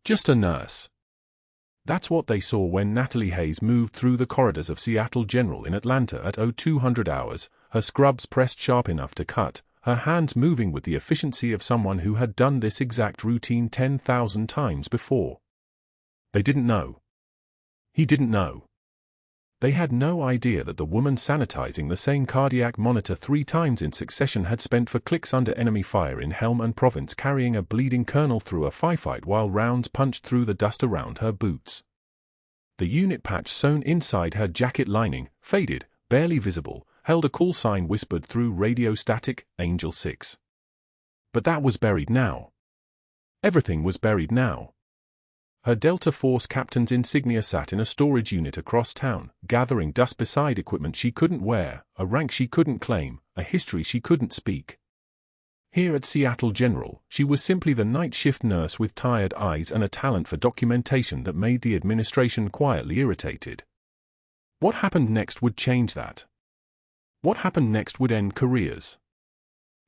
Just a nurse. That's what they saw when Natalie Hayes moved through the corridors of Seattle General in Atlanta at 0200 hours, her scrubs pressed sharp enough to cut, her hands moving with the efficiency of someone who had done this exact routine 10,000 times before. They didn't know. He didn't know. They had no idea that the woman sanitizing the same cardiac monitor 3 times in succession had spent for clicks under enemy fire in Helm and Province carrying a bleeding colonel through a firefight while rounds punched through the dust around her boots. The unit patch sewn inside her jacket lining, faded, barely visible, held a call sign whispered through radio static, Angel 6. But that was buried now. Everything was buried now. Her Delta Force captain's insignia sat in a storage unit across town, gathering dust beside equipment she couldn't wear, a rank she couldn't claim, a history she couldn't speak. Here at Seattle General, she was simply the night shift nurse with tired eyes and a talent for documentation that made the administration quietly irritated. What happened next would change that. What happened next would end careers.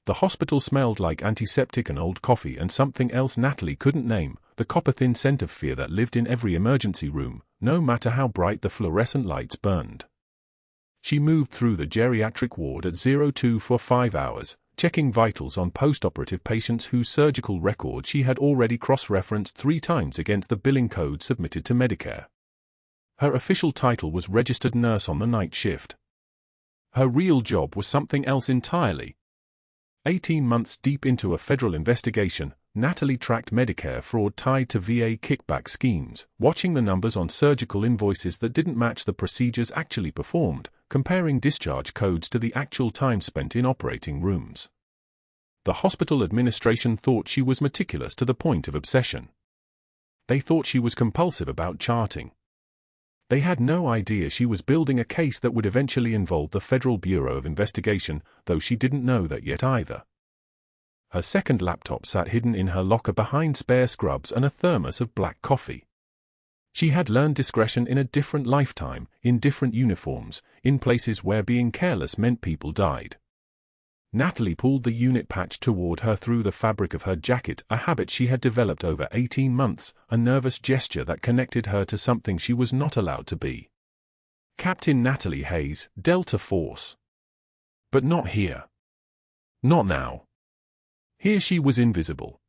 The hospital smelled like antiseptic and old coffee and something else Natalie couldn't name, the copper-thin scent of fear that lived in every emergency room, no matter how bright the fluorescent lights burned. She moved through the geriatric ward at 02 for 5 hours, checking vitals on post-operative patients whose surgical record she had already cross-referenced 3 times against the billing code submitted to Medicare. Her official title was registered nurse on the night shift. Her real job was something else entirely. 18 months deep into a federal investigation, Natalie tracked Medicare fraud tied to VA kickback schemes, watching the numbers on surgical invoices that didn't match the procedures actually performed, comparing discharge codes to the actual time spent in operating rooms. The hospital administration thought she was meticulous to the point of obsession. They thought she was compulsive about charting. They had no idea she was building a case that would eventually involve the Federal Bureau of Investigation, though she didn't know that yet either. Her second laptop sat hidden in her locker behind spare scrubs and a thermos of black coffee. She had learned discretion in a different lifetime, in different uniforms, in places where being careless meant people died. Natalie pulled the unit patch toward her through the fabric of her jacket, a habit she had developed over 18 months, a nervous gesture that connected her to something she was not allowed to be. Captain Natalie Hayes, Delta Force. But not here. Not now. Here she was invisible.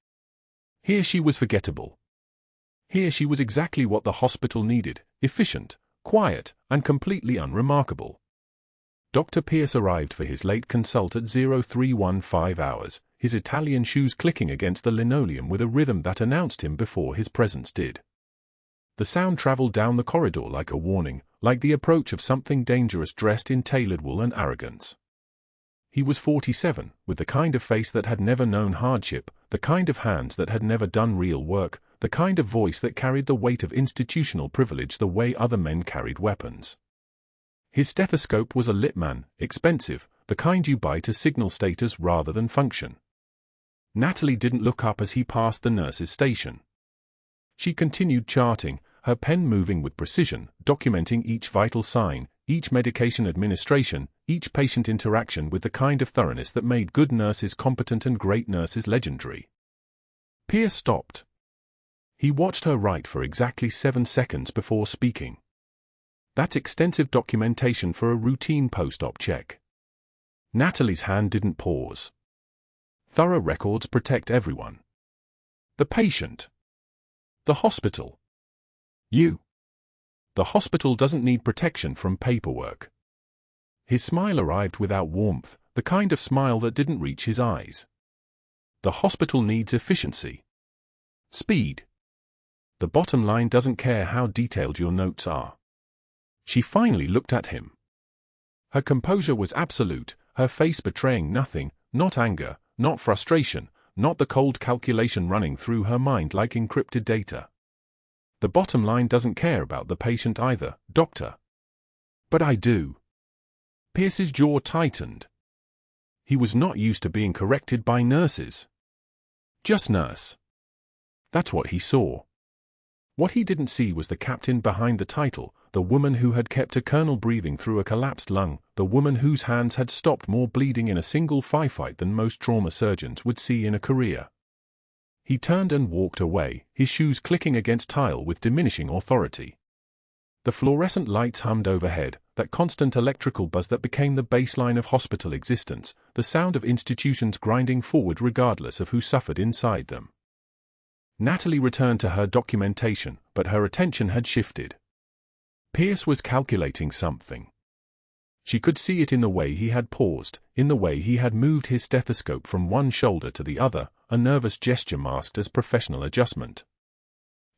Here she was forgettable. Here she was exactly what the hospital needed, efficient, quiet, and completely unremarkable. Dr. Pierce arrived for his late consult at 0315 hours, his Italian shoes clicking against the linoleum with a rhythm that announced him before his presence did. The sound traveled down the corridor like a warning, like the approach of something dangerous dressed in tailored wool and arrogance. He was 47, with the kind of face that had never known hardship, the kind of hands that had never done real work, the kind of voice that carried the weight of institutional privilege the way other men carried weapons. His stethoscope was a Littmann, expensive, the kind you buy to signal status rather than function. Natalie didn't look up as he passed the nurse's station. She continued charting, her pen moving with precision, documenting each vital sign, each medication administration, each patient interaction with the kind of thoroughness that made good nurses competent and great nurses legendary. Pierce stopped. He watched her write for exactly 7 seconds before speaking. That's extensive documentation for a routine post-op check. Natalie's hand didn't pause. Thorough records protect everyone. The patient. The hospital. You. The hospital doesn't need protection from paperwork. His smile arrived without warmth, the kind of smile that didn't reach his eyes. The hospital needs efficiency. Speed. The bottom line doesn't care how detailed your notes are. She finally looked at him. Her composure was absolute, her face betraying nothing, not anger, not frustration, not the cold calculation running through her mind like encrypted data. The bottom line doesn't care about the patient either, doctor. But I do. Pierce's jaw tightened. He was not used to being corrected by nurses. Just nurse. That's what he saw. What he didn't see was the captain behind the title, the woman who had kept a colonel breathing through a collapsed lung, the woman whose hands had stopped more bleeding in a single firefight than most trauma surgeons would see in a career. He turned and walked away, his shoes clicking against tile with diminishing authority. The fluorescent lights hummed overhead, that constant electrical buzz that became the baseline of hospital existence, the sound of institutions grinding forward regardless of who suffered inside them. Natalie returned to her documentation, but her attention had shifted. Pierce was calculating something. She could see it in the way he had paused, in the way he had moved his stethoscope from one shoulder to the other, a nervous gesture masked as professional adjustment.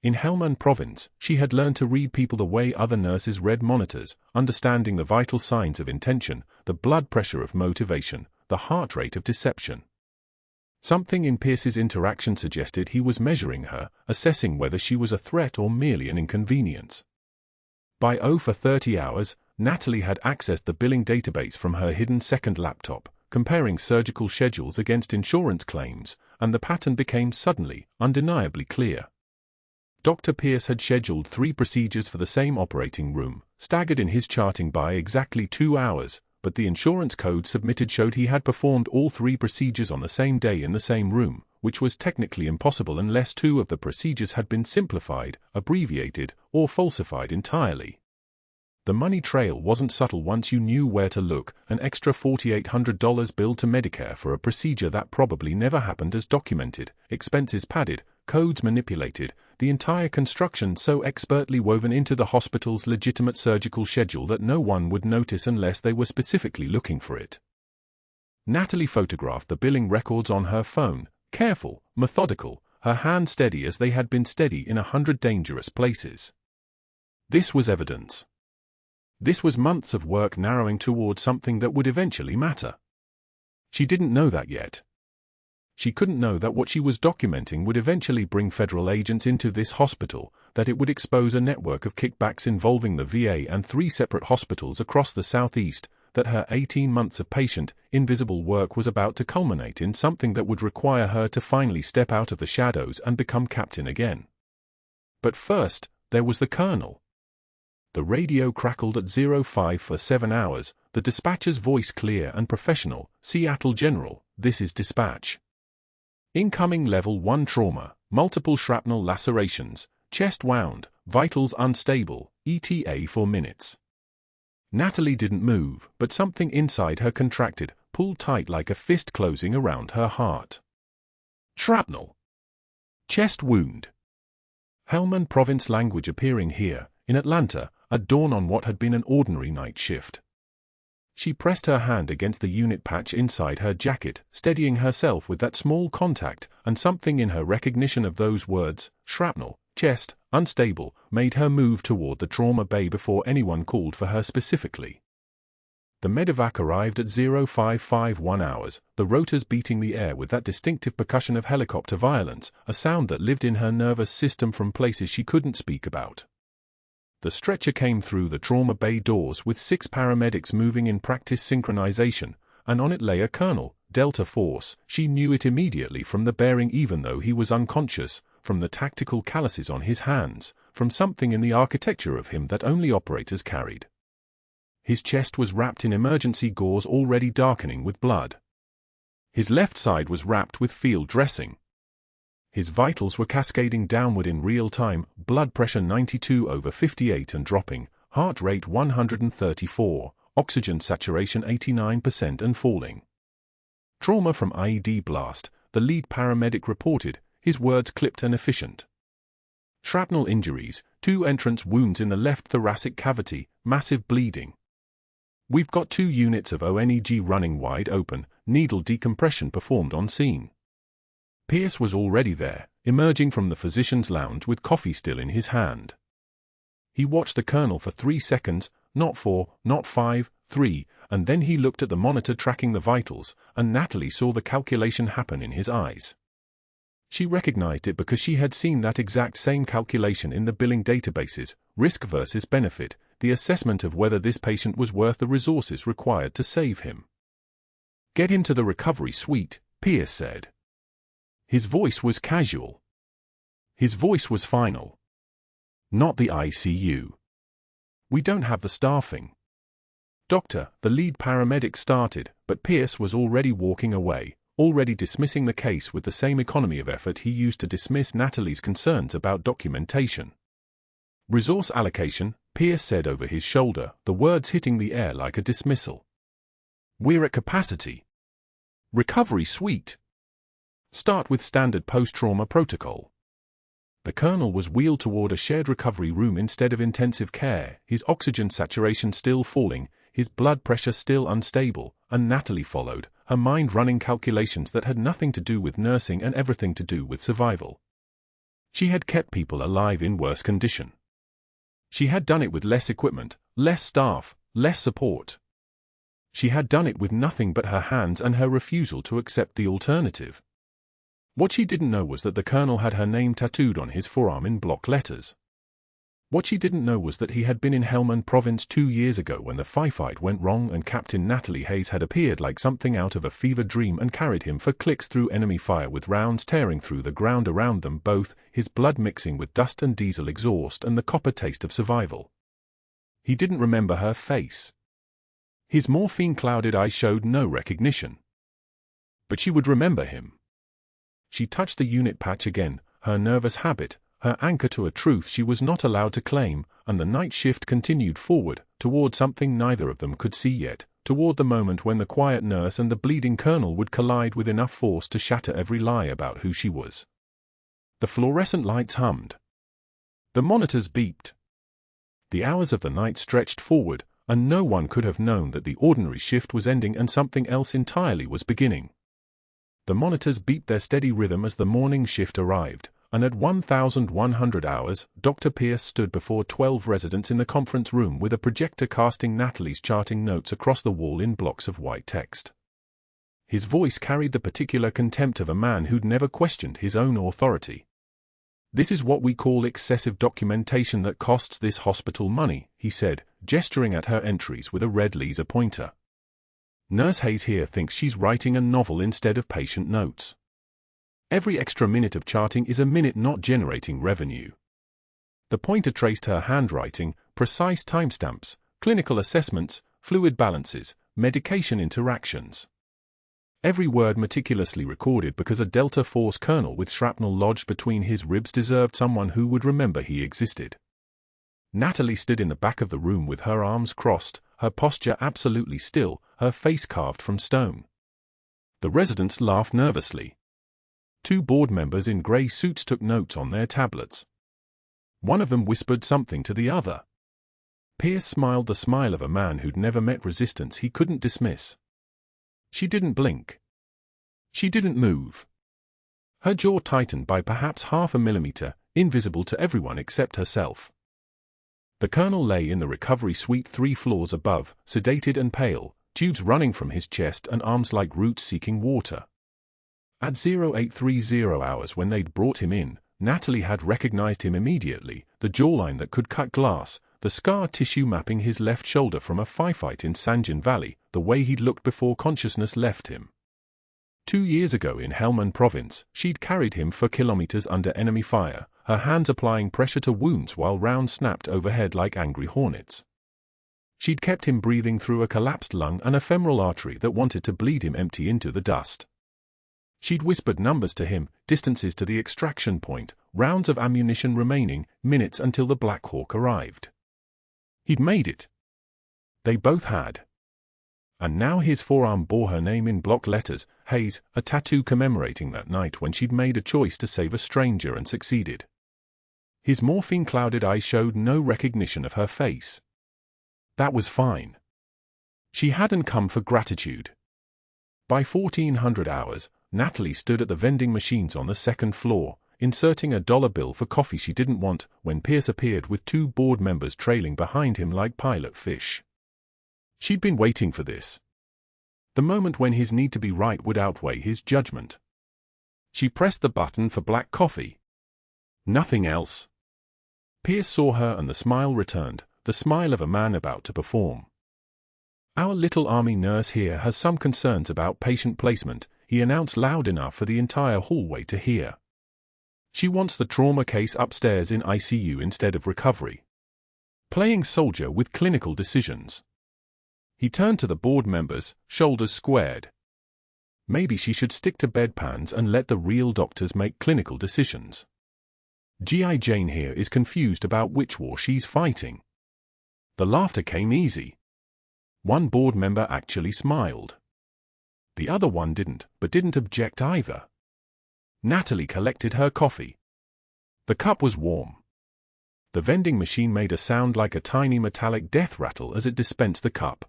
In Helmand Province, she had learned to read people the way other nurses read monitors, understanding the vital signs of intention, the blood pressure of motivation, the heart rate of deception. Something in Pierce's interaction suggested he was measuring her, assessing whether she was a threat or merely an inconvenience. By 30 hours, Natalie had accessed the billing database from her hidden second laptop, comparing surgical schedules against insurance claims, and the pattern became suddenly, undeniably clear. Dr. Pierce had scheduled 3 procedures for the same operating room, staggered in his charting by exactly 2 hours, but the insurance code submitted showed he had performed all 3 procedures on the same day in the same room, which was technically impossible unless 2 of the procedures had been simplified, abbreviated, or falsified entirely. The money trail wasn't subtle once you knew where to look, an extra $4,800 billed to Medicare for a procedure that probably never happened as documented, expenses padded, codes manipulated, the entire construction so expertly woven into the hospital's legitimate surgical schedule that no one would notice unless they were specifically looking for it. Natalie photographed the billing records on her phone, careful, methodical, her hands steady as they had been steady in 100 dangerous places. This was evidence. This was months of work narrowing toward something that would eventually matter. She didn't know that yet. She couldn't know that what she was documenting would eventually bring federal agents into this hospital, that it would expose a network of kickbacks involving the VA and 3 separate hospitals across the Southeast, that her 18 months of patient, invisible work was about to culminate in something that would require her to finally step out of the shadows and become captain again. But first, there was the colonel. The radio crackled at 05 for 7 hours, the dispatcher's voice clear and professional. Seattle General, this is dispatch. Incoming level 1 trauma, multiple shrapnel lacerations, chest wound, vitals unstable, ETA 4 minutes. Natalie didn't move, but something inside her contracted, pulled tight like a fist closing around her heart. Shrapnel. Chest wound. Helmand Province language appearing here, in Atlanta, at dawn on what had been an ordinary night shift. She pressed her hand against the unit patch inside her jacket, steadying herself with that small contact, and something in her recognition of those words, shrapnel, chest, unstable, made her move toward the trauma bay before anyone called for her specifically. The medevac arrived at 0551 hours, the rotors beating the air with that distinctive percussion of helicopter violence, a sound that lived in her nervous system from places she couldn't speak about. The stretcher came through the trauma bay doors with 6 paramedics moving in practice synchronization, and on it lay a colonel, Delta Force. She knew it immediately from the bearing even though he was unconscious, from the tactical calluses on his hands, from something in the architecture of him that only operators carried. His chest was wrapped in emergency gauze already darkening with blood. His left side was wrapped with field dressing. His vitals were cascading downward in real time, blood pressure 92/58 and dropping, heart rate 134, oxygen saturation 89% and falling. Trauma from IED blast, the lead paramedic reported, his words clipped and efficient. Shrapnel injuries, 2 entrance wounds in the left thoracic cavity, massive bleeding. We've got 2 units of ONEG running wide open, needle decompression performed on scene. Pierce was already there, emerging from the physician's lounge with coffee still in his hand. He watched the colonel for 3 seconds, not 4, not 5, 3, and then he looked at the monitor tracking the vitals, and Natalie saw the calculation happen in his eyes. She recognized it because she had seen that exact same calculation in the billing databases, risk versus benefit, the assessment of whether this patient was worth the resources required to save him. "Get him to the recovery suite," Pierce said. His voice was casual. His voice was final. "Not the ICU. We don't have the staffing." "Doctor," the lead paramedic started, but Pierce was already walking away, already dismissing the case with the same economy of effort he used to dismiss Natalie's concerns about documentation. Resource allocation, Pierce said over his shoulder, the words hitting the air like a dismissal. We're at capacity. Recovery suite. Start with standard post-trauma protocol. The colonel was wheeled toward a shared recovery room instead of intensive care, his oxygen saturation still falling, his blood pressure still unstable, and Natalie followed, her mind running calculations that had nothing to do with nursing and everything to do with survival. She had kept people alive in worse condition. She had done it with less equipment, less staff, less support. She had done it with nothing but her hands and her refusal to accept the alternative. What she didn't know was that the colonel had her name tattooed on his forearm in block letters. What she didn't know was that he had been in Helmand Province 2 years ago when the firefight went wrong and Captain Natalie Hayes had appeared like something out of a fever dream and carried him for clicks through enemy fire with rounds tearing through the ground around them both, his blood mixing with dust and diesel exhaust and the copper taste of survival. He didn't remember her face. His morphine-clouded eyes showed no recognition. But she would remember him. She touched the unit patch again, her nervous habit, her anchor to a truth she was not allowed to claim, and the night shift continued forward, toward something neither of them could see yet, toward the moment when the quiet nurse and the bleeding colonel would collide with enough force to shatter every lie about who she was. The fluorescent lights hummed. The monitors beeped. The hours of the night stretched forward, and no one could have known that the ordinary shift was ending and something else entirely was beginning. The monitors beeped their steady rhythm as the morning shift arrived, and at 1,100 hours, Dr. Pierce stood before 12 residents in the conference room with a projector casting Natalie's charting notes across the wall in blocks of white text. His voice carried the particular contempt of a man who'd never questioned his own authority. This is what we call excessive documentation that costs this hospital money, he said, gesturing at her entries with a red laser pointer. Nurse Hayes here thinks she's writing a novel instead of patient notes. Every extra minute of charting is a minute not generating revenue. The pointer traced her handwriting, precise timestamps, clinical assessments, fluid balances, medication interactions. Every word meticulously recorded because a Delta Force colonel with shrapnel lodged between his ribs deserved someone who would remember he existed. Natalie stood in the back of the room with her arms crossed, her posture absolutely still, her face carved from stone. The residents laughed nervously. 2 board members in grey suits took notes on their tablets. One of them whispered something to the other. Pierce smiled the smile of a man who'd never met resistance he couldn't dismiss. She didn't blink. She didn't move. Her jaw tightened by perhaps half a millimeter, invisible to everyone except herself. The colonel lay in the recovery suite 3 floors above, sedated and pale, tubes running from his chest and arms like roots seeking water. At 0830 hours when they'd brought him in, Natalie had recognized him immediately, the jawline that could cut glass, the scar tissue mapping his left shoulder from a firefight in Sanjin Valley, the way he'd looked before consciousness left him. 2 years ago in Helmand Province, she'd carried him for kilometers under enemy fire, her hands applying pressure to wounds while rounds snapped overhead like angry hornets. She'd kept him breathing through a collapsed lung and a femoral artery that wanted to bleed him empty into the dust. She'd whispered numbers to him, distances to the extraction point, rounds of ammunition remaining, minutes until the Black Hawk arrived. He'd made it. They both had. And now his forearm bore her name in block letters, Hayes, a tattoo commemorating that night when she'd made a choice to save a stranger and succeeded. His morphine-clouded eyes showed no recognition of her face. That was fine. She hadn't come for gratitude. By 1400 hours, Natalie stood at the vending machines on the 2nd floor, inserting a dollar bill for coffee she didn't want, when Pierce appeared with 2 board members trailing behind him like pilot fish. She'd been waiting for this. The moment when his need to be right would outweigh his judgment. She pressed the button for black coffee. Nothing else. Pierce saw her and the smile returned, the smile of a man about to perform. Our little army nurse here has some concerns about patient placement, he announced loud enough for the entire hallway to hear. She wants the trauma case upstairs in ICU instead of recovery. Playing soldier with clinical decisions. He turned to the board members, shoulders squared. Maybe she should stick to bedpans and let the real doctors make clinical decisions. G.I. Jane here is confused about which war she's fighting. The laughter came easy. One board member actually smiled. The other one didn't, but didn't object either. Natalie collected her coffee. The cup was warm. The vending machine made a sound like a tiny metallic death rattle as it dispensed the cup.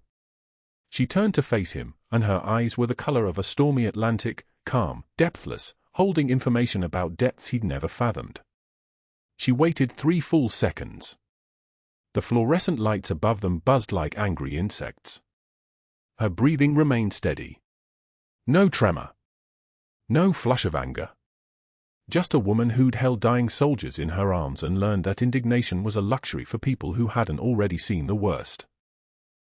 She turned to face him, and her eyes were the color of a stormy Atlantic, calm, depthless, holding information about depths he'd never fathomed. She waited 3 full seconds. The fluorescent lights above them buzzed like angry insects. Her breathing remained steady. No tremor. No flush of anger. Just a woman who'd held dying soldiers in her arms and learned that indignation was a luxury for people who hadn't already seen the worst.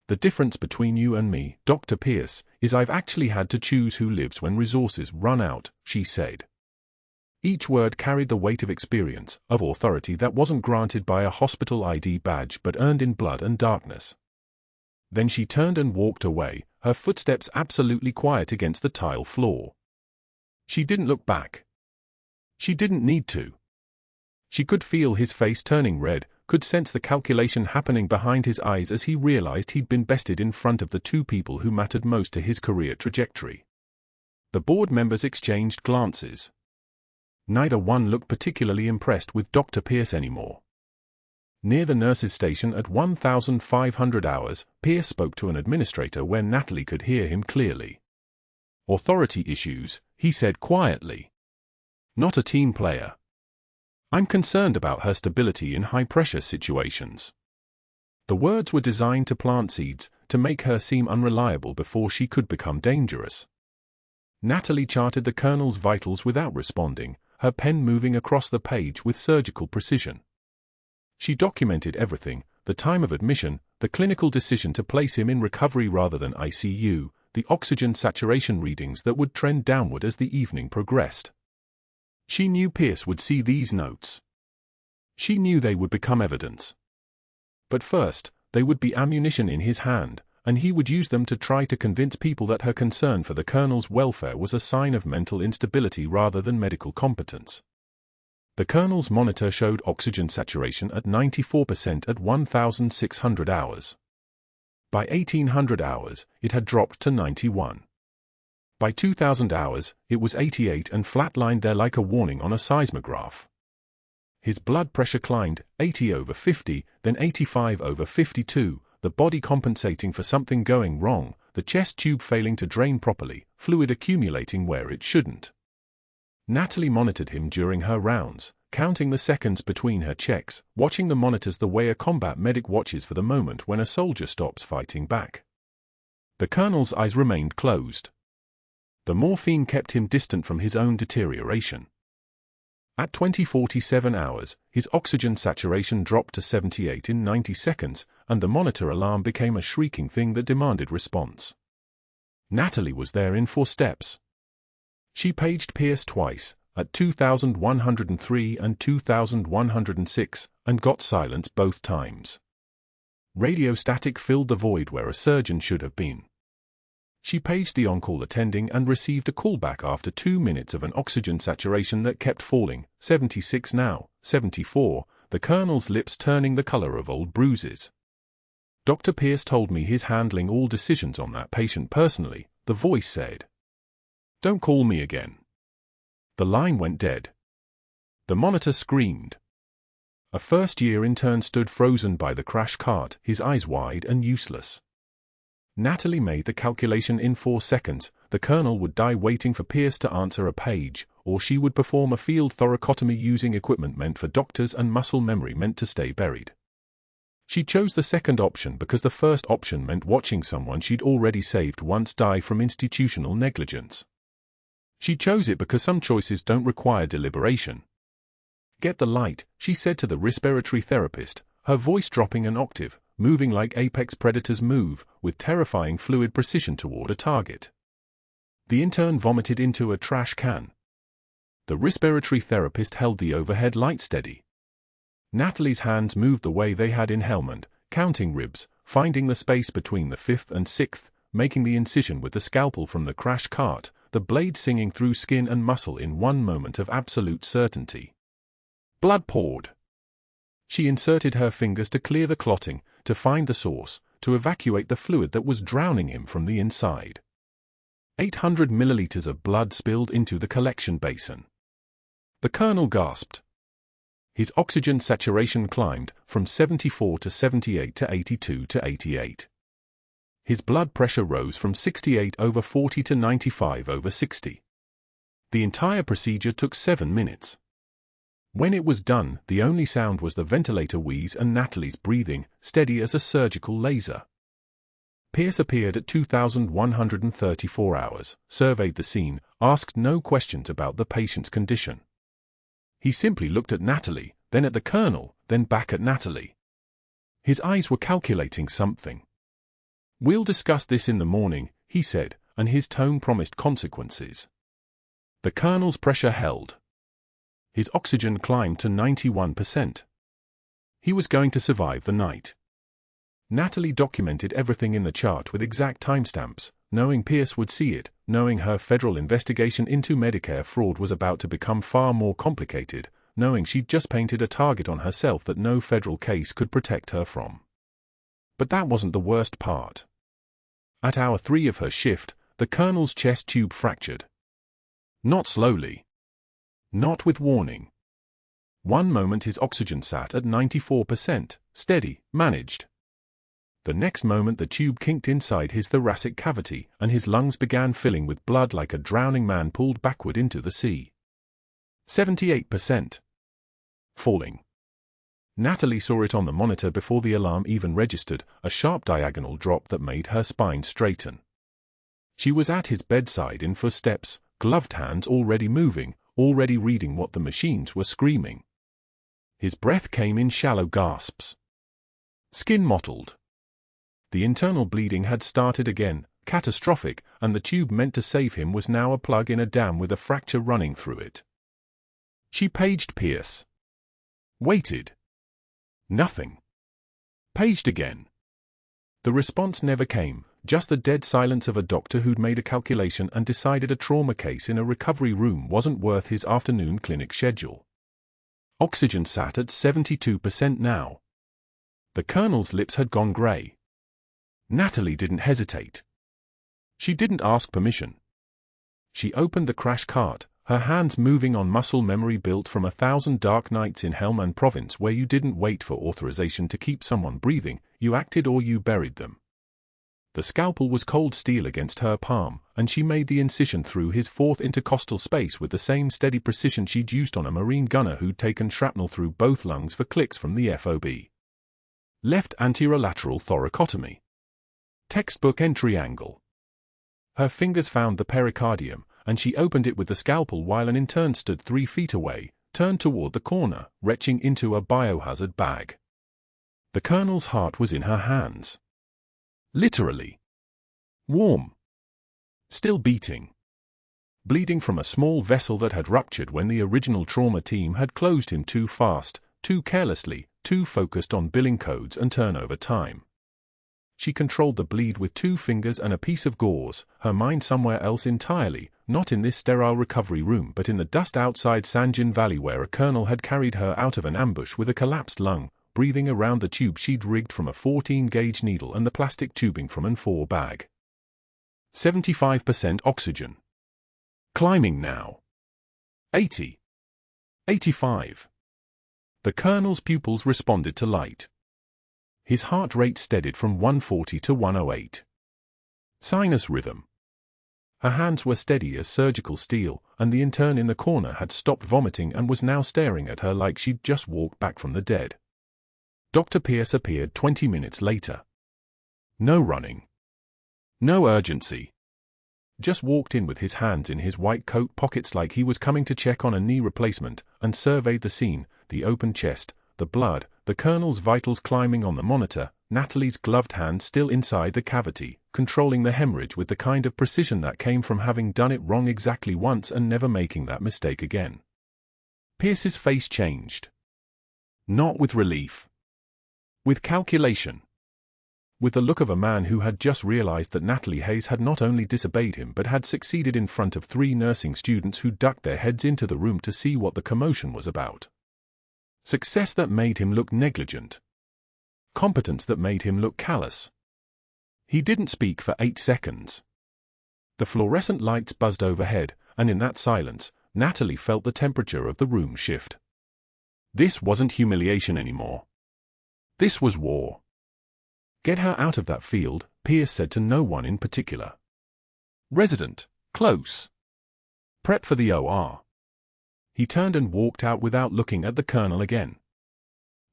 The difference between you and me, Dr. Pierce, is I've actually had to choose who lives when resources run out, she said. Each word carried the weight of experience, of authority that wasn't granted by a hospital ID badge but earned in blood and darkness. Then she turned and walked away, her footsteps absolutely quiet against the tile floor. She didn't look back. She didn't need to. She could feel his face turning red, could sense the calculation happening behind his eyes as he realized he'd been bested in front of the 2 people who mattered most to his career trajectory. The board members exchanged glances. Neither one looked particularly impressed with Dr. Pierce anymore. Near the nurse's station at 1,500 hours, Pierce spoke to an administrator where Natalie could hear him clearly. Authority issues, he said quietly. Not a team player. I'm concerned about her stability in high-pressure situations. The words were designed to plant seeds, to make her seem unreliable before she could become dangerous. Natalie charted the colonel's vitals without responding, her pen moving across the page with surgical precision. She documented everything: the time of admission, the clinical decision to place him in recovery rather than ICU, the oxygen saturation readings that would trend downward as the evening progressed. She knew Pierce would see these notes. She knew they would become evidence. But first, they would be ammunition in his hand, and he would use them to try to convince people that her concern for the colonel's welfare was a sign of mental instability rather than medical competence. The colonel's monitor showed oxygen saturation at 94% at 1,600 hours. By 1,800 hours, it had dropped to 91. By 2,000 hours, it was 88 and flatlined there like a warning on a seismograph. His blood pressure climbed, 80/50, then 85/52, the body compensating for something going wrong, the chest tube failing to drain properly, fluid accumulating where it shouldn't. Natalie monitored him during her rounds, counting the seconds between her checks, watching the monitors the way a combat medic watches for the moment when a soldier stops fighting back. The colonel's eyes remained closed. The morphine kept him distant from his own deterioration. At 20:47 hours, his oxygen saturation dropped to 78 in 90 seconds, and the monitor alarm became a shrieking thing that demanded response. Natalie was there in 4 steps. She paged Pierce twice, at 2,103 and 2,106, and got silence both times. Radio static filled the void where a surgeon should have been. She paged the on-call attending and received a callback after 2 minutes of an oxygen saturation that kept falling, 76 now, 74, the colonel's lips turning the color of old bruises. Dr. Pierce told me he's handling all decisions on that patient personally, the voice said. Don't call me again. The line went dead. The monitor screamed. A first-year intern stood frozen by the crash cart, his eyes wide and useless. Natalie made the calculation in 4 seconds. The colonel would die waiting for Pierce to answer a page, or she would perform a field thoracotomy using equipment meant for doctors and muscle memory meant to stay buried. She chose the second option because the first option meant watching someone she'd already saved once die from institutional negligence. She chose it because some choices don't require deliberation. Get the light, she said to the respiratory therapist, her voice dropping an octave, moving like apex predators move, with terrifying fluid precision toward a target. The intern vomited into a trash can. The respiratory therapist held the overhead light steady. Natalie's hands moved the way they had in Helmand, counting ribs, finding the space between the 5th and 6th, making the incision with the scalpel from the crash cart, the blade singing through skin and muscle in one moment of absolute certainty. Blood poured. She inserted her fingers to clear the clotting, to find the source, to evacuate the fluid that was drowning him from the inside. 800 milliliters of blood spilled into the collection basin. The colonel gasped. His oxygen saturation climbed from 74 to 78 to 82 to 88. His blood pressure rose from 68/40 to 95/60. The entire procedure took 7 minutes. When it was done, the only sound was the ventilator wheeze and Natalie's breathing, steady as a surgical laser. Pierce appeared at 2,134 hours, surveyed the scene, asked no questions about the patient's condition. He simply looked at Natalie, then at the colonel, then back at Natalie. His eyes were calculating something. "We'll discuss this in the morning," he said, and his tone promised consequences. The colonel's pressure held. His oxygen climbed to 91%. He was going to survive the night. Natalie documented everything in the chart with exact timestamps, knowing Pierce would see it, knowing her federal investigation into Medicare fraud was about to become far more complicated, knowing she'd just painted a target on herself that no federal case could protect her from. But that wasn't the worst part. At hour 3 of her shift, the colonel's chest tube fractured. Not slowly. Not with warning. One moment his oxygen sat at 94%, steady, managed. The next moment the tube kinked inside his thoracic cavity, and his lungs began filling with blood like a drowning man pulled backward into the sea. 78%. Falling. Natalie saw it on the monitor before the alarm even registered, a sharp diagonal drop that made her spine straighten. She was at his bedside in footsteps, gloved hands already moving, already reading what the machines were screaming. His breath came in shallow gasps. Skin mottled. The internal bleeding had started again, catastrophic, and the tube meant to save him was now a plug in a dam with a fracture running through it. She paged Pierce. Waited. Nothing. Paged again. The response never came, just the dead silence of a doctor who'd made a calculation and decided a trauma case in a recovery room wasn't worth his afternoon clinic schedule. Oxygen sat at 72% now. The colonel's lips had gone grey. Natalie didn't hesitate. She didn't ask permission. She opened the crash cart, her hands moving on muscle memory built from 1,000 dark nights in Helmand province where you didn't wait for authorization to keep someone breathing, you acted or you buried them. The scalpel was cold steel against her palm, and she made the incision through his fourth intercostal space with the same steady precision she'd used on a Marine gunner who'd taken shrapnel through both lungs for clicks from the FOB. Left anterolateral thoracotomy. Textbook entry angle. Her fingers found the pericardium, and she opened it with the scalpel while an intern stood 3 feet away, turned toward the corner, retching into a biohazard bag. The colonel's heart was in her hands. Literally. Warm. Still beating. Bleeding from a small vessel that had ruptured when the original trauma team had closed him too fast, too carelessly, too focused on billing codes and turnover time. She controlled the bleed with 2 fingers and a piece of gauze, her mind somewhere else entirely, not in this sterile recovery room but in the dust outside Sanjin Valley where a colonel had carried her out of an ambush with a collapsed lung, breathing around the tube she'd rigged from a 14-gauge needle and the plastic tubing from an 4 bag. 75% oxygen. Climbing now. 80. 85. The colonel's pupils responded to light. His heart rate steadied from 140 to 108. Sinus rhythm. Her hands were steady as surgical steel, and the intern in the corner had stopped vomiting and was now staring at her like she'd just walked back from the dead. Dr. Pierce appeared 20 minutes later. No running. No urgency. Just walked in with his hands in his white coat pockets like he was coming to check on a knee replacement, and surveyed the scene, the open chest, the blood, the colonel's vitals climbing on the monitor, Natalie's gloved hand still inside the cavity, controlling the hemorrhage with the kind of precision that came from having done it wrong exactly once and never making that mistake again. Pierce's face changed. Not with relief. With calculation. with the look of a man who had just realized that Natalie Hayes had not only disobeyed him but had succeeded in front of 3 nursing students who ducked their heads into the room to see what the commotion was about. Success that made him look negligent. Competence that made him look callous. He didn't speak for 8 seconds. The fluorescent lights buzzed overhead, and in that silence, Natalie felt the temperature of the room shift. This wasn't humiliation anymore. This was war. Get her out of that field, Pierce said to no one in particular. Resident, close. Prep for the OR. He turned and walked out without looking at the colonel again.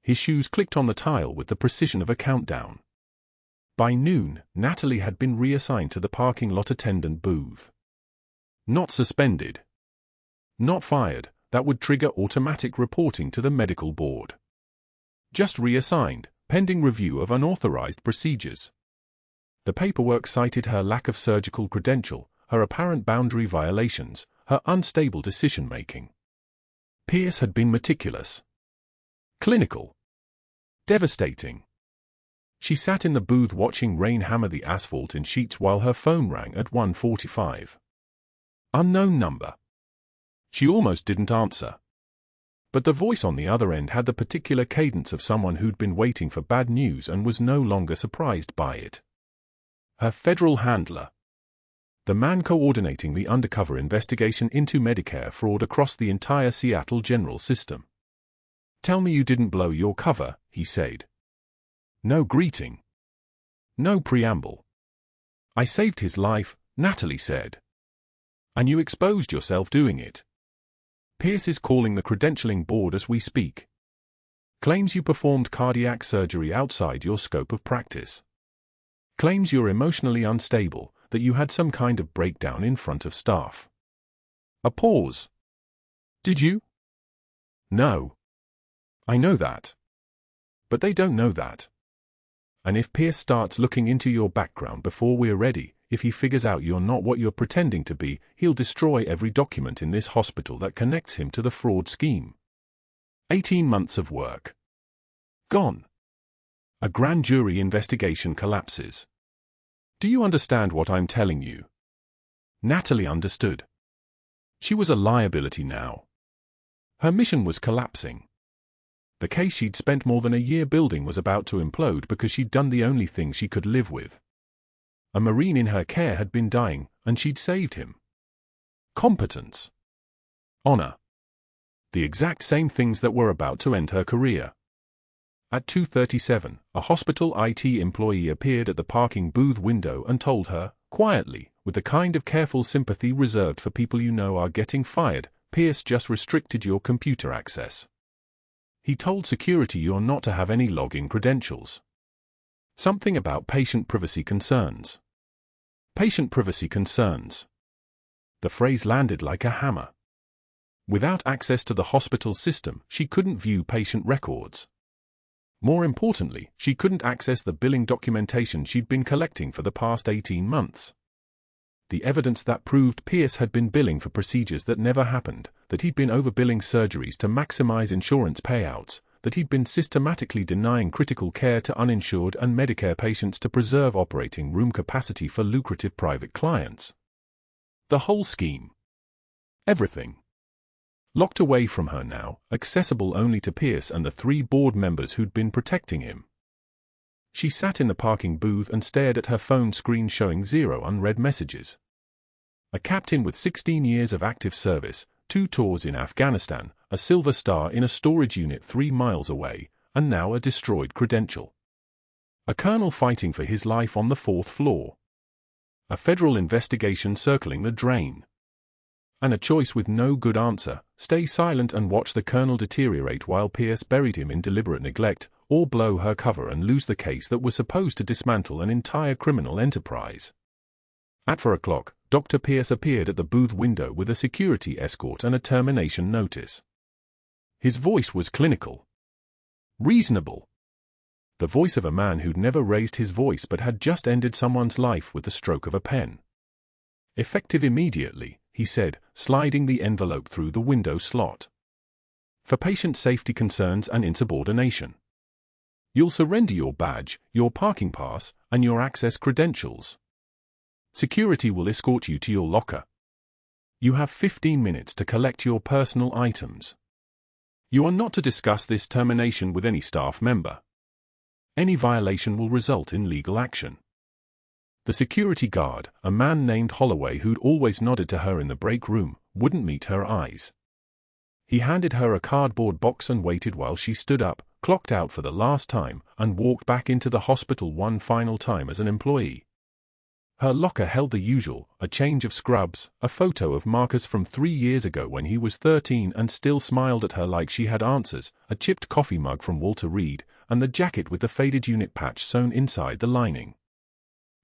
His shoes clicked on the tile with the precision of a countdown. By noon, Natalie had been reassigned to the parking lot attendant booth. Not suspended. Not fired, that would trigger automatic reporting to the medical board. Just reassigned, pending review of unauthorized procedures. The paperwork cited her lack of surgical credential, her apparent boundary violations, her unstable decision-making. Pierce had been meticulous. Clinical. Devastating. She sat in the booth watching rain hammer the asphalt in sheets while her phone rang at 1:45. Unknown number. She almost didn't answer. But the voice on the other end had the particular cadence of someone who'd been waiting for bad news and was no longer surprised by it. Her federal handler. The man coordinating the undercover investigation into Medicare fraud across the entire Seattle General system. Tell me you didn't blow your cover, he said. No greeting. No preamble. I saved his life, Natalie said. And you exposed yourself doing it. Pierce is calling the credentialing board as we speak. Claims you performed cardiac surgery outside your scope of practice. Claims you're emotionally unstable, that you had some kind of breakdown in front of staff. A pause. Did you? No. I know that. But they don't know that. And if Pierce starts looking into your background before we're ready, if he figures out you're not what you're pretending to be, he'll destroy every document in this hospital that connects him to the fraud scheme. 18 months of work. Gone. A grand jury investigation collapses. Do you understand what I'm telling you? Natalie understood. She was a liability now. Her mission was collapsing. The case she'd spent more than a year building was about to implode because she'd done the only thing she could live with. A Marine in her care had been dying, and she'd saved him. Competence. Honor. The exact same things that were about to end her career. At 2:37, a hospital IT employee appeared at the parking booth window and told her, quietly, with the kind of careful sympathy reserved for people you know are getting fired, Pierce just restricted your computer access. He told security you're not to have any login credentials. Something about patient privacy concerns. Patient privacy concerns. The phrase landed like a hammer. Without access to the hospital system, she couldn't view patient records. More importantly, she couldn't access the billing documentation she'd been collecting for the past 18 months. The evidence that proved Pierce had been billing for procedures that never happened, that he'd been overbilling surgeries to maximize insurance payouts, that he'd been systematically denying critical care to uninsured and Medicare patients to preserve operating room capacity for lucrative private clients. The whole scheme. Everything. Locked away from her now, accessible only to Pierce and the 3 board members who'd been protecting him. She sat in the parking booth and stared at her phone screen showing 0 unread messages. A captain with 16 years of active service, 2 tours in Afghanistan, a silver star in a storage unit 3 miles away, and now a destroyed credential. A colonel fighting for his life on the 4th floor. A federal investigation circling the drain. And a choice with no good answer: stay silent and watch the colonel deteriorate while Pierce buried him in deliberate neglect, or blow her cover and lose the case that was supposed to dismantle an entire criminal enterprise. At 4 o'clock, Dr. Pierce appeared at the booth window with a security escort and a termination notice. His voice was clinical. Reasonable. The voice of a man who'd never raised his voice but had just ended someone's life with the stroke of a pen. Effective immediately, he said, sliding the envelope through the window slot. For patient safety concerns and insubordination. You'll surrender your badge, your parking pass, and your access credentials. Security will escort you to your locker. You have 15 minutes to collect your personal items. You are not to discuss this termination with any staff member. Any violation will result in legal action. The security guard, a man named Holloway who'd always nodded to her in the break room, wouldn't meet her eyes. He handed her a cardboard box and waited while she stood up, clocked out for the last time, and walked back into the hospital one final time as an employee. Her locker held the usual, a change of scrubs, a photo of Marcus from 3 years ago when he was 13 and still smiled at her like she had answers, a chipped coffee mug from Walter Reed, and the jacket with the faded unit patch sewn inside the lining.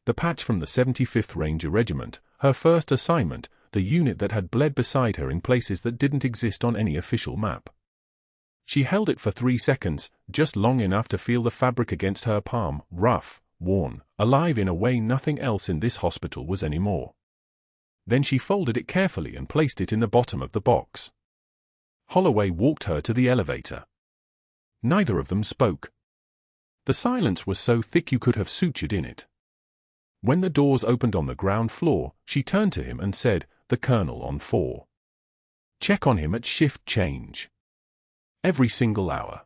The patch from the 75th Ranger Regiment, her first assignment, the unit that had bled beside her in places that didn't exist on any official map. She held it for 3 seconds, just long enough to feel the fabric against her palm, rough, worn, alive in a way nothing else in this hospital was anymore. Then she folded it carefully and placed it in the bottom of the box. Holloway walked her to the elevator. Neither of them spoke. The silence was so thick you could have sutured in it. When the doors opened on the ground floor, she turned to him and said, "The Colonel on 4. Check on him at shift change. Every single hour."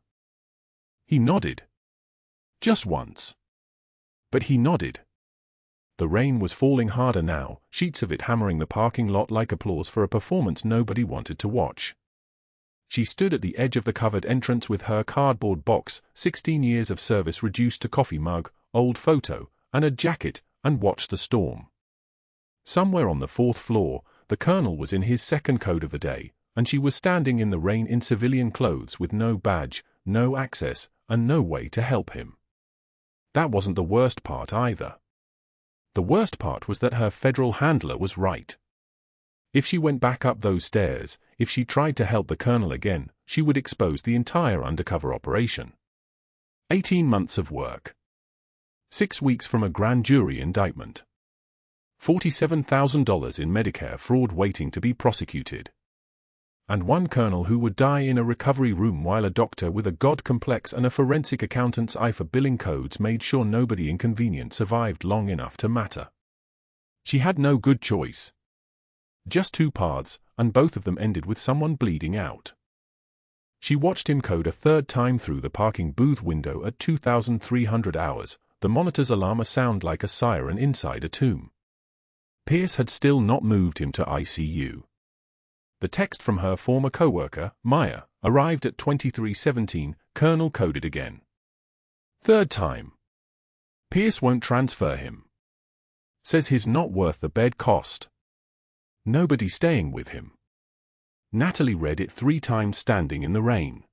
He nodded. Just once. But he nodded. The rain was falling harder now, sheets of it hammering the parking lot like applause for a performance nobody wanted to watch. She stood at the edge of the covered entrance with her cardboard box, 16 years of service reduced to coffee mug, old photo, and a jacket, and watched the storm. Somewhere on the 4th floor, the Colonel was in his second coat of the day, and she was standing in the rain in civilian clothes with no badge, no access, and no way to help him. That wasn't the worst part either. The worst part was that her federal handler was right. If she went back up those stairs, if she tried to help the Colonel again, she would expose the entire undercover operation. 18 months of work. 6 weeks from a grand jury indictment. $47,000 in Medicare fraud waiting to be prosecuted. And one colonel who would die in a recovery room while a doctor with a God complex and a forensic accountant's eye for billing codes made sure nobody inconvenient survived long enough to matter. She had no good choice. Just 2 paths, and both of them ended with someone bleeding out. She watched him code a 3rd time through the parking booth window at 2,300 hours, the monitor's alarm a sound like a siren inside a tomb. Pierce had still not moved him to ICU. The text from her former co-worker, Maya, arrived at 23:17, Colonel coded again. 3rd time. Pierce won't transfer him. Says he's not worth the bed cost. Nobody staying with him. Natalie read it 3 times standing in the rain.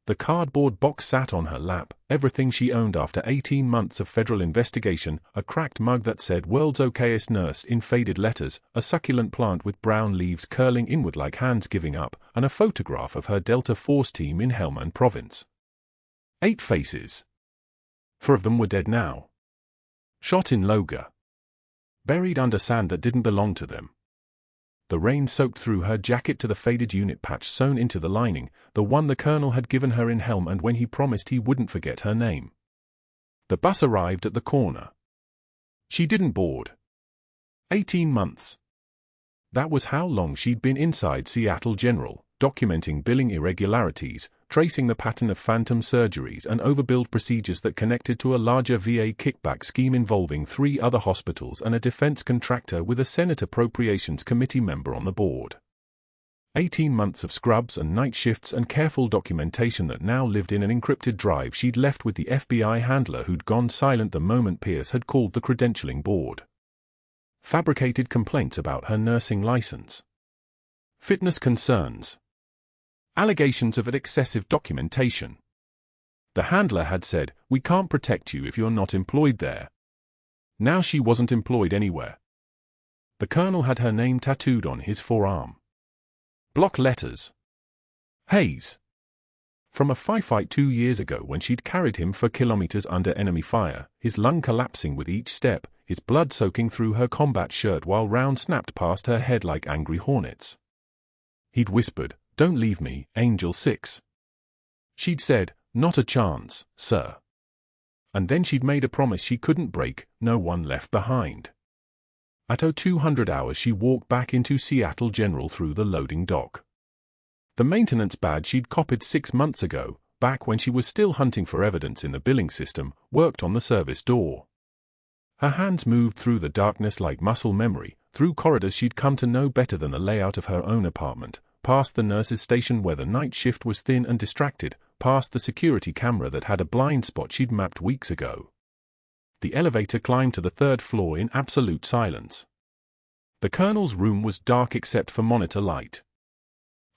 The cardboard box sat on her lap, everything she owned after 18 months of federal investigation, a cracked mug that said "World's Okayest Nurse" in faded letters, a succulent plant with brown leaves curling inward like hands giving up, and a photograph of her Delta Force team in Helmand Province. 8 faces. 4 of them were dead now. Shot in Loga. Buried under sand that didn't belong to them. The rain soaked through her jacket to the faded unit patch sewn into the lining, the one the Colonel had given her in Helm and when he promised he wouldn't forget her name. The bus arrived at the corner. She didn't board. 18 months. That was how long she'd been inside Seattle General, documenting billing irregularities, tracing the pattern of phantom surgeries and overbilled procedures that connected to a larger VA kickback scheme involving 3 other hospitals and a defense contractor with a Senate Appropriations Committee member on the board. 18 months of scrubs and night shifts and careful documentation that now lived in an encrypted drive she'd left with the FBI handler who'd gone silent the moment Pierce had called the credentialing board. Fabricated complaints about her nursing license. Fitness concerns. Allegations of excessive documentation. The handler had said, "We can't protect you if you're not employed there." Now she wasn't employed anywhere. The Colonel had her name tattooed on his forearm. Block letters. Hayes. From a firefight 2 years ago when she'd carried him for kilometers under enemy fire, his lung collapsing with each step, his blood soaking through her combat shirt while rounds snapped past her head like angry hornets. He'd whispered, "Don't leave me, Angel 6. She'd said, "Not a chance, sir." And then she'd made a promise she couldn't break, no one left behind. At 0200 hours she walked back into Seattle General through the loading dock. The maintenance badge she'd copied 6 months ago, back when she was still hunting for evidence in the billing system, worked on the service door. Her hands moved through the darkness like muscle memory, through corridors she'd come to know better than the layout of her own apartment, past the nurse's station where the night shift was thin and distracted, past the security camera that had a blind spot she'd mapped weeks ago. The elevator climbed to the 3rd floor in absolute silence. The colonel's room was dark except for monitor light.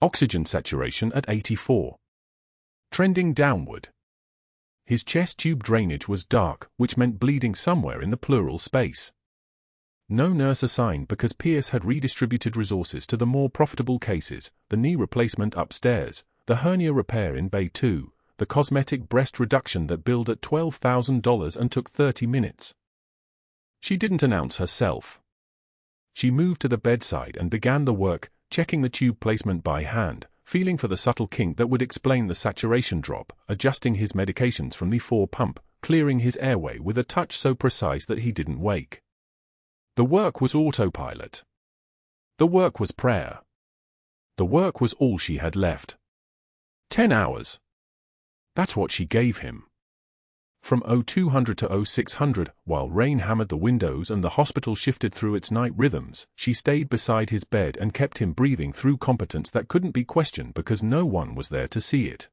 Oxygen saturation at 84. Trending downward. His chest tube drainage was dark, which meant bleeding somewhere in the pleural space. No nurse assigned because Pierce had redistributed resources to the more profitable cases, the knee replacement upstairs, the hernia repair in Bay 2, the cosmetic breast reduction that billed at $12,000 and took 30 minutes. She didn't announce herself. She moved to the bedside and began the work, checking the tube placement by hand, feeling for the subtle kink that would explain the saturation drop, adjusting his medications from the 4 pump, clearing his airway with a touch so precise that he didn't wake. The work was autopilot. The work was prayer. The work was all she had left. 10 hours. That's what she gave him. From 0200 to 0600, while rain hammered the windows and the hospital shifted through its night rhythms, she stayed beside his bed and kept him breathing through competence that couldn't be questioned because no one was there to see it.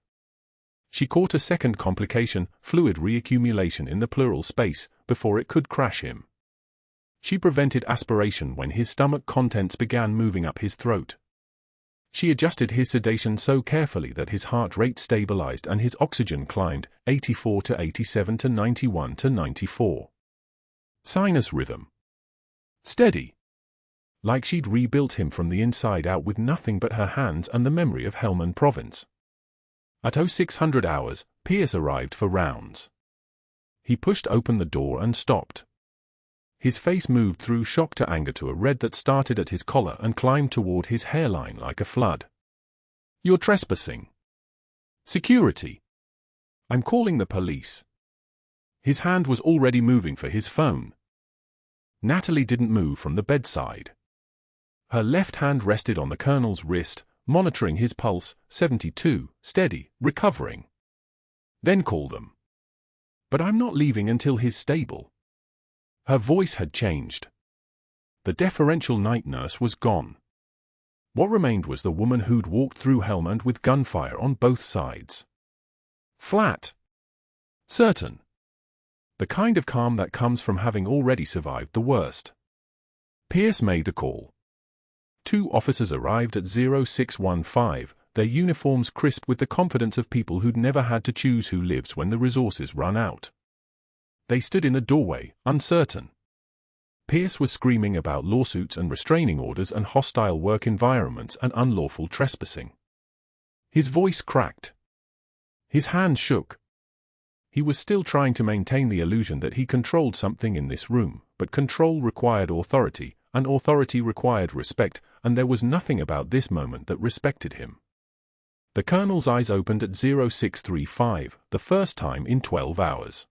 She caught a second complication, fluid reaccumulation in the pleural space, before it could crash him. She prevented aspiration when his stomach contents began moving up his throat. She adjusted his sedation so carefully that his heart rate stabilized and his oxygen climbed, 84 to 87 to 91 to 94. Sinus rhythm. Steady. Like she'd rebuilt him from the inside out with nothing but her hands and the memory of Helmand Province. At 0600 hours, Pierce arrived for rounds. He pushed open the door and stopped. His face moved through shock to anger to a red that started at his collar and climbed toward his hairline like a flood. "You're trespassing." "Security." "I'm calling the police." His hand was already moving for his phone. Natalie didn't move from the bedside. Her left hand rested on the colonel's wrist, monitoring his pulse, 72, steady, recovering. "Then call them." "But I'm not leaving until he's stable." Her voice had changed. The deferential night nurse was gone. What remained was the woman who'd walked through Helmand with gunfire on both sides. Flat. Certain. The kind of calm that comes from having already survived the worst. Pierce made the call. 2 officers arrived at 0615, their uniforms crisp with the confidence of people who'd never had to choose who lives when the resources run out. They stood in the doorway, uncertain. Pierce was screaming about lawsuits and restraining orders and hostile work environments and unlawful trespassing. His voice cracked. His hand shook. He was still trying to maintain the illusion that he controlled something in this room, but control required authority, and authority required respect, and there was nothing about this moment that respected him. The colonel's eyes opened at 0635, the first time in 12 hours.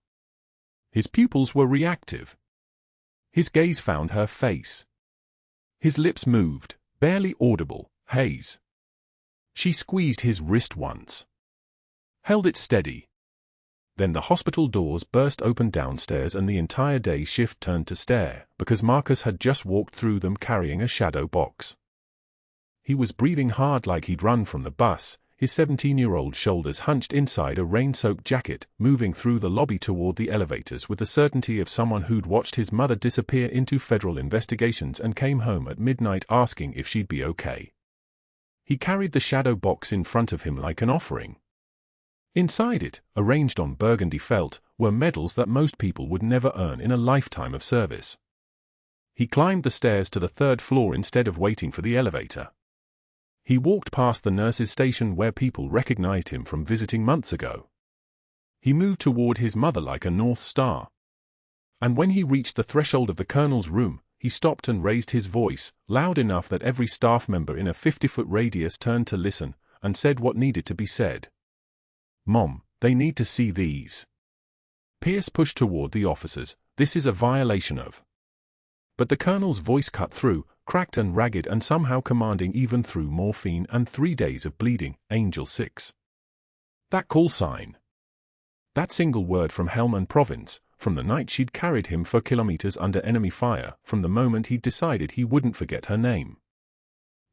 His pupils were reactive. His gaze found her face. His lips moved, barely audible. "Hayes." She squeezed his wrist once. Held it steady. Then the hospital doors burst open downstairs and the entire day shift turned to stare, because Marcus had just walked through them carrying a shadow box. He was breathing hard like he'd run from the bus, his 17-year-old shoulders hunched inside a rain-soaked jacket, moving through the lobby toward the elevators with the certainty of someone who'd watched his mother disappear into federal investigations and came home at midnight asking if she'd be okay. He carried the shadow box in front of him like an offering. Inside it, arranged on burgundy felt, were medals that most people would never earn in a lifetime of service. He climbed the stairs to the 3rd floor instead of waiting for the elevator. He walked past the nurse's station where people recognized him from visiting months ago. He moved toward his mother like a North Star. And when he reached the threshold of the colonel's room, he stopped and raised his voice, loud enough that every staff member in a 50-foot radius turned to listen, and said what needed to be said. "Mom, they need to see these." Pierce pushed toward the officers. "This is a violation of—" But the colonel's voice cut through, cracked and ragged and somehow commanding even through morphine and 3 days of bleeding. "Angel 6. That call sign. That single word from Helm and Province, from the night she'd carried him for kilometers under enemy fire, from the moment he'd decided he wouldn't forget her name."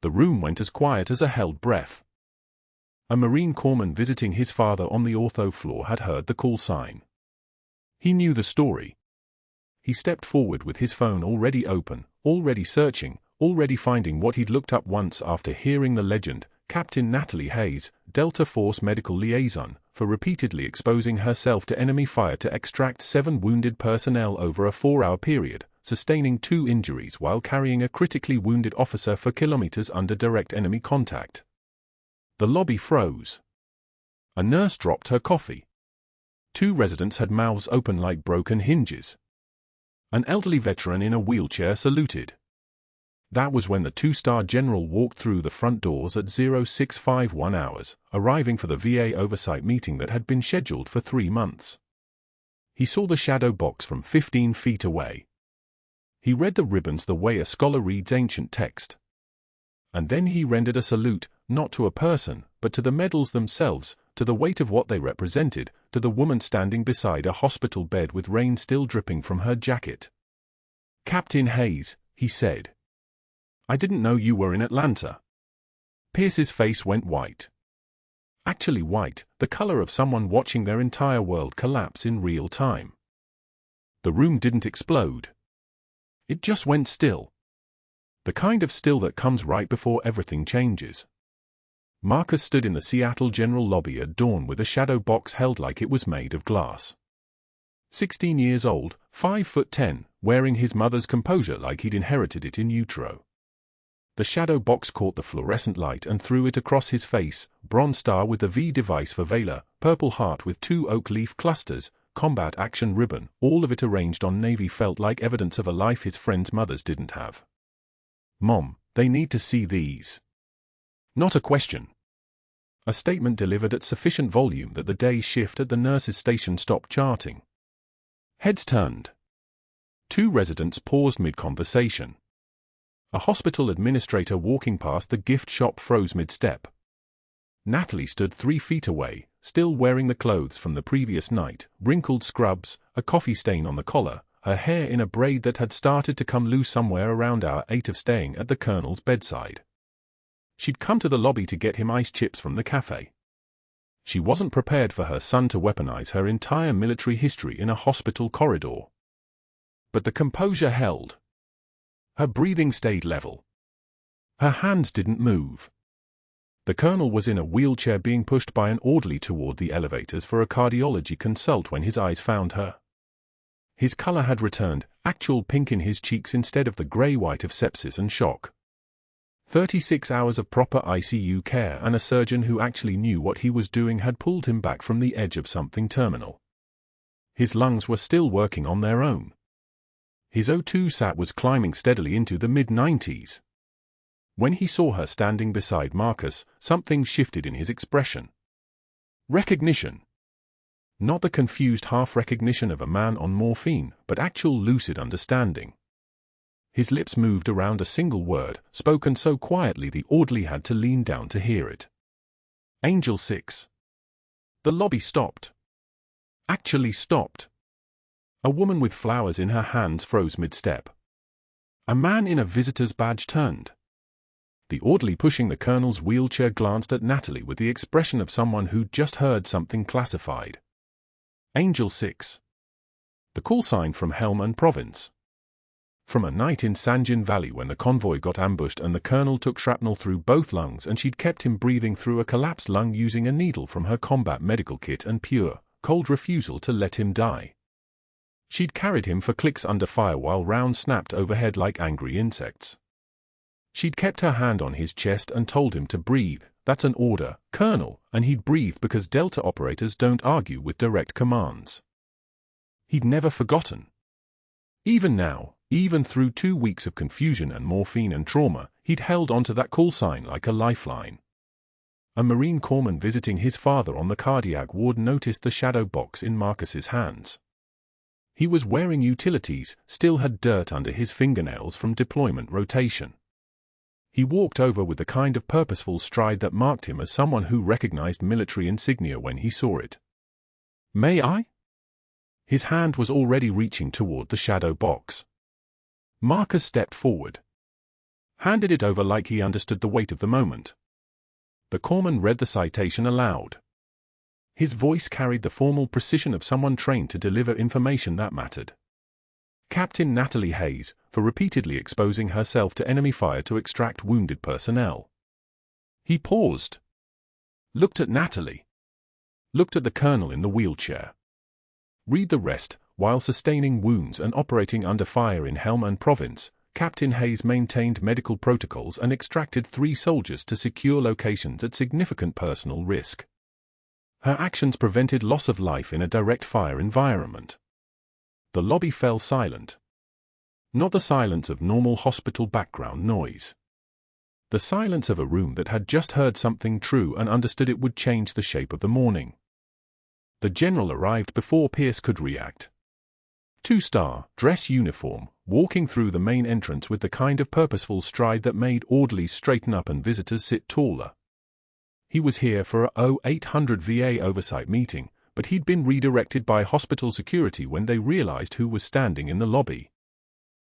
The room went as quiet as a held breath. A Marine corpsman visiting his father on the ortho floor had heard the call sign. He knew the story. He stepped forward with his phone already open, already searching, already finding what he'd looked up once after hearing the legend, Captain Natalie Hayes, Delta Force Medical Liaison, for repeatedly exposing herself to enemy fire to extract 7 wounded personnel over a 4-hour period, sustaining 2 injuries while carrying a critically wounded officer for kilometers under direct enemy contact. The lobby froze. A nurse dropped her coffee. 2 residents had mouths open like broken hinges. An elderly veteran in a wheelchair saluted. That was when the 2-star general walked through the front doors at 0651 hours, arriving for the VA oversight meeting that had been scheduled for 3 months. He saw the shadow box from 15 feet away. He read the ribbons the way a scholar reads ancient text. And then he rendered a salute, not to a person, but to the medals themselves, to the weight of what they represented, to the woman standing beside a hospital bed with rain still dripping from her jacket. "Captain Hayes," he said. "I didn't know you were in Atlanta." Pierce's face went white. Actually white, the color of someone watching their entire world collapse in real time. The room didn't explode. It just went still. The kind of still that comes right before everything changes. Marcus stood in the Seattle General lobby at dawn with a shadow box held like it was made of glass. 16 years old, 5'10", wearing his mother's composure like he'd inherited it in utero. The shadow box caught the fluorescent light and threw it across his face, bronze star with the V device for Valor, purple heart with 2 oak leaf clusters, combat action ribbon, all of it arranged on navy felt like evidence of a life his friends' mothers didn't have. "Mom, they need to see these." Not a question. A statement delivered at sufficient volume that the day's shift at the nurse's station stopped charting. Heads turned. 2 residents paused mid-conversation. A hospital administrator walking past the gift shop froze mid-step. Natalie stood 3 feet away, still wearing the clothes from the previous night, wrinkled scrubs, a coffee stain on the collar, her hair in a braid that had started to come loose somewhere around hour 8 of staying at the colonel's bedside. She'd come to the lobby to get him ice chips from the cafe. She wasn't prepared for her son to weaponize her entire military history in a hospital corridor. But the composure held. Her breathing stayed level. Her hands didn't move. The colonel was in a wheelchair being pushed by an orderly toward the elevators for a cardiology consult when his eyes found her. His color had returned, actual pink in his cheeks instead of the gray-white of sepsis and shock. 36 hours of proper ICU care and a surgeon who actually knew what he was doing had pulled him back from the edge of something terminal. His lungs were still working on their own. His O2 sat was climbing steadily into the mid-90s. When he saw her standing beside Marcus, something shifted in his expression. Recognition. Not the confused half-recognition of a man on morphine, but actual lucid understanding. His lips moved around a single word, spoken so quietly the orderly had to lean down to hear it. "Angel 6. The lobby stopped. Actually stopped. A woman with flowers in her hands froze mid-step. A man in a visitor's badge turned. The orderly pushing the colonel's wheelchair glanced at Natalie with the expression of someone who'd just heard something classified. "Angel 6. The call sign from Helm and Province. From a night in Sanjin Valley when the convoy got ambushed and the colonel took shrapnel through both lungs and she'd kept him breathing through a collapsed lung using a needle from her combat medical kit and pure, cold refusal to let him die. She'd carried him for clicks under fire while rounds snapped overhead like angry insects. She'd kept her hand on his chest and told him to breathe. "That's an order, Colonel," and he'd breathe because Delta operators don't argue with direct commands. He'd never forgotten. Even now, even through 2 weeks of confusion and morphine and trauma, he'd held onto that call sign like a lifeline. A Marine corpsman visiting his father on the cardiac ward noticed the shadow box in Marcus's hands. He was wearing utilities, still had dirt under his fingernails from deployment rotation. He walked over with the kind of purposeful stride that marked him as someone who recognized military insignia when he saw it. "May I?" His hand was already reaching toward the shadow box. Marcus stepped forward. Handed it over like he understood the weight of the moment. The corpsman read the citation aloud. His voice carried the formal precision of someone trained to deliver information that mattered. Captain Natalie Hayes, for repeatedly exposing herself to enemy fire to extract wounded personnel. He paused. Looked at Natalie. Looked at the colonel in the wheelchair. Read the rest. While sustaining wounds and operating under fire in Helmand Province, Captain Hayes maintained medical protocols and extracted 3 soldiers to secure locations at significant personal risk. Her actions prevented loss of life in a direct fire environment. The lobby fell silent. Not the silence of normal hospital background noise. The silence of a room that had just heard something true and understood it would change the shape of the morning. The general arrived before Pierce could react. 2-star, dress uniform, walking through the main entrance with the kind of purposeful stride that made orderlies straighten up and visitors sit taller. He was here for a 0800 VA oversight meeting, but he'd been redirected by hospital security when they realized who was standing in the lobby.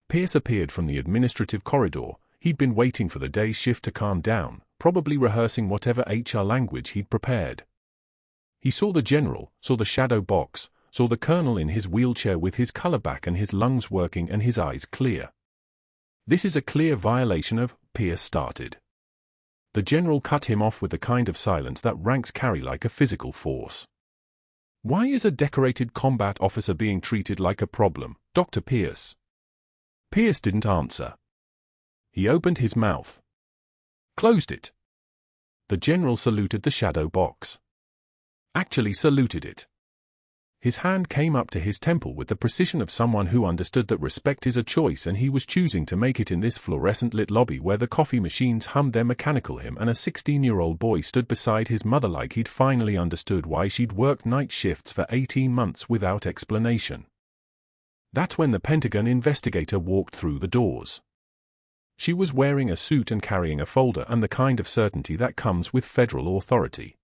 Pierce appeared from the administrative corridor. He'd been waiting for the day's shift to calm down, probably rehearsing whatever HR language he'd prepared. He saw the general, saw the shadow box, saw the colonel in his wheelchair with his color back and his lungs working and his eyes clear. "This is a clear violation of," Pierce started. The general cut him off with the kind of silence that ranks carry like a physical force. "Why is a decorated combat officer being treated like a problem, Dr. Pierce?" Pierce didn't answer. He opened his mouth. Closed it. The general saluted the shadow box. Actually saluted it. His hand came up to his temple with the precision of someone who understood that respect is a choice, and he was choosing to make it in this fluorescent-lit lobby where the coffee machines hummed their mechanical hymn and a 16-year-old boy stood beside his mother like he'd finally understood why she'd worked night shifts for 18 months without explanation. That's when the Pentagon investigator walked through the doors. She was wearing a suit and carrying a folder and the kind of certainty that comes with federal authority.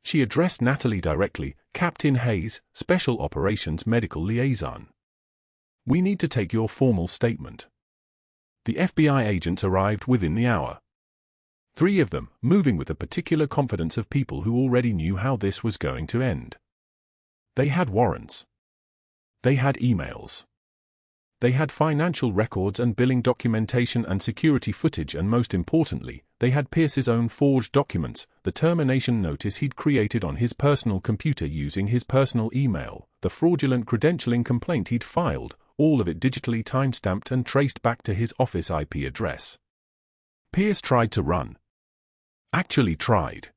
She addressed Natalie directly, "Captain Hayes, Special Operations Medical Liaison. We need to take your formal statement." The FBI agents arrived within the hour. 3 of them, moving with the particular confidence of people who already knew how this was going to end. They had warrants. They had emails. They had financial records and billing documentation and security footage, and most importantly, they had Pierce's own forged documents, the termination notice he'd created on his personal computer using his personal email, the fraudulent credentialing complaint he'd filed, all of it digitally timestamped and traced back to his office IP address. Pierce tried to run. Actually tried.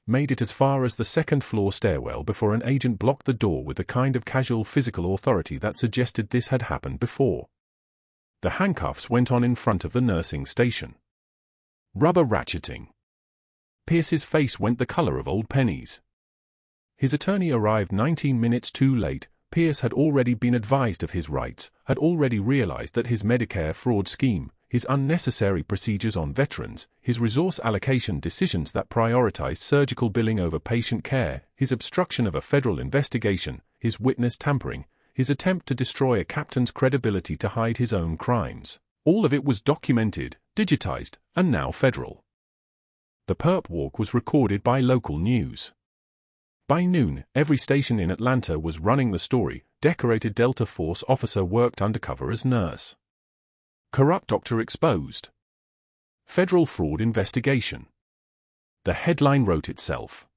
Made it as far as the second-floor stairwell before an agent blocked the door with the kind of casual physical authority that suggested this had happened before. The handcuffs went on in front of the nursing station. Rubber ratcheting. Pierce's face went the color of old pennies. His attorney arrived 19 minutes too late. Pierce had already been advised of his rights, had already realized that his Medicare fraud scheme, his unnecessary procedures on veterans, his resource allocation decisions that prioritized surgical billing over patient care, his obstruction of a federal investigation, his witness tampering, his attempt to destroy a captain's credibility to hide his own crimes. All of it was documented, digitized, and now federal. The perp walk was recorded by local news. By noon, every station in Atlanta was running the story. Decorated Delta Force officer worked undercover as nurse. Corrupt doctor exposed. Federal fraud investigation. The headline wrote itself.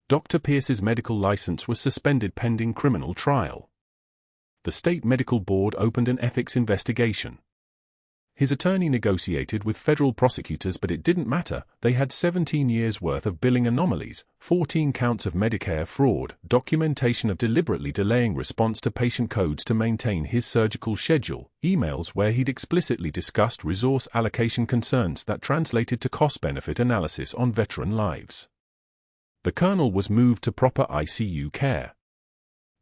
Dr. Pierce's medical license was suspended pending criminal trial. The state medical board opened an ethics investigation. His attorney negotiated with federal prosecutors, but it didn't matter. They had 17 years' worth of billing anomalies, 14 counts of Medicare fraud, documentation of deliberately delaying response to patient codes to maintain his surgical schedule, emails where he'd explicitly discussed resource allocation concerns that translated to cost-benefit analysis on veteran lives. The colonel was moved to proper ICU care.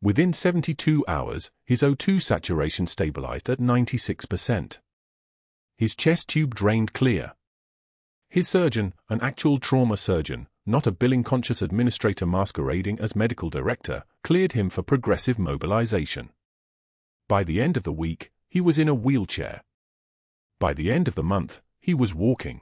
Within 72 hours, his O2 saturation stabilized at 96%. His chest tube drained clear. His surgeon, an actual trauma surgeon, not a billing-conscious administrator masquerading as medical director, cleared him for progressive mobilization. By the end of the week, he was in a wheelchair. By the end of the month, he was walking.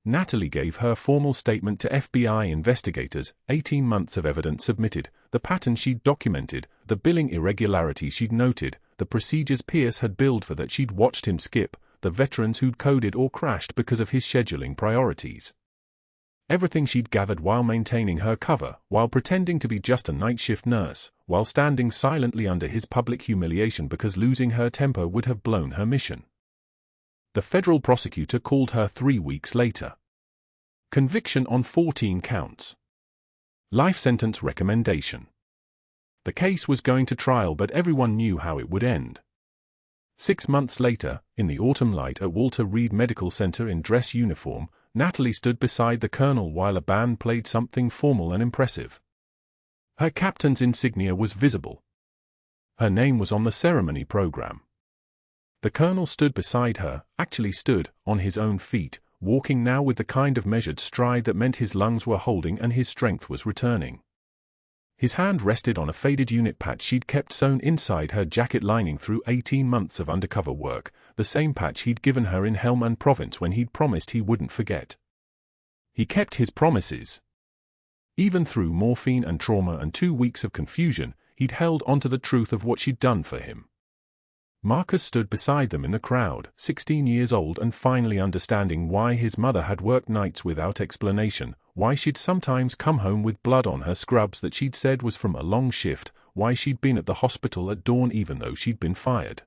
Natalie gave her formal statement to FBI investigators, 18 months of evidence submitted, the pattern she'd documented, the billing irregularities she'd noted, the procedures Pierce had billed for that she'd watched him skip, the veterans who'd coded or crashed because of his scheduling priorities. Everything she'd gathered while maintaining her cover, while pretending to be just a night shift nurse, while standing silently under his public humiliation because losing her temper would have blown her mission. The federal prosecutor called her 3 weeks later. Conviction on 14 counts. Life sentence recommendation. The case was going to trial, but everyone knew how it would end. 6 months later, in the autumn light at Walter Reed Medical Center in dress uniform, Natalie stood beside the colonel while a band played something formal and impressive. Her captain's insignia was visible. Her name was on the ceremony program. The colonel stood beside her, actually stood, on his own feet, walking now with the kind of measured stride that meant his lungs were holding and his strength was returning. His hand rested on a faded unit patch she'd kept sewn inside her jacket lining through 18 months of undercover work, the same patch he'd given her in Helmand Province when he'd promised he wouldn't forget. He kept his promises. Even through morphine and trauma and 2 weeks of confusion, he'd held onto the truth of what she'd done for him. Marcus stood beside them in the crowd, 16 years old and finally understanding why his mother had worked nights without explanation, why she'd sometimes come home with blood on her scrubs that she'd said was from a long shift, why she'd been at the hospital at dawn even though she'd been fired.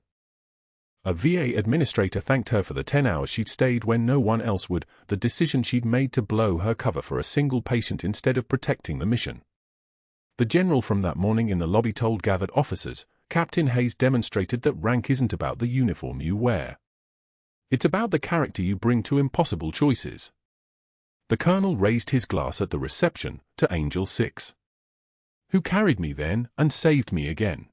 A VA administrator thanked her for the 10 hours she'd stayed when no one else would, the decision she'd made to blow her cover for a single patient instead of protecting the mission. The general from that morning in the lobby told gathered officers, Captain Hayes demonstrated that rank isn't about the uniform you wear. It's about the character you bring to impossible choices. The colonel raised his glass at the reception to Angel 6. Who carried me then and saved me again.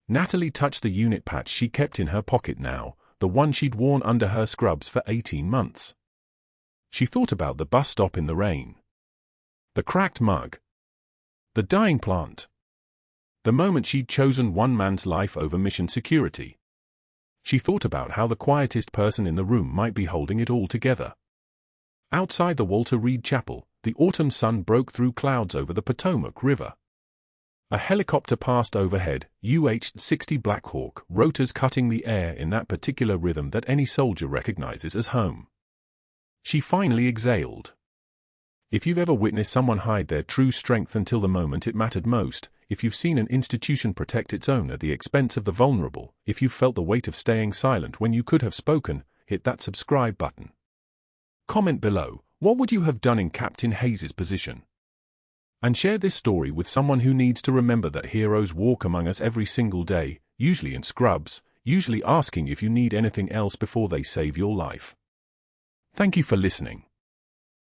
Natalie touched the unit patch she kept in her pocket now, the one she'd worn under her scrubs for 18 months. She thought about the bus stop in the rain. The cracked mug. The dying plant. The moment she'd chosen one man's life over mission security. She thought about how the quietest person in the room might be holding it all together. Outside the Walter Reed Chapel, the autumn sun broke through clouds over the Potomac River. A helicopter passed overhead, UH-60 Black Hawk, rotors cutting the air in that particular rhythm that any soldier recognizes as home. She finally exhaled. If you've ever witnessed someone hide their true strength until the moment it mattered most, if you've seen an institution protect its own at the expense of the vulnerable, if you've felt the weight of staying silent when you could have spoken, hit that subscribe button. Comment below, what would you have done in Captain Hayes' position? And share this story with someone who needs to remember that heroes walk among us every single day, usually in scrubs, usually asking if you need anything else before they save your life. Thank you for listening.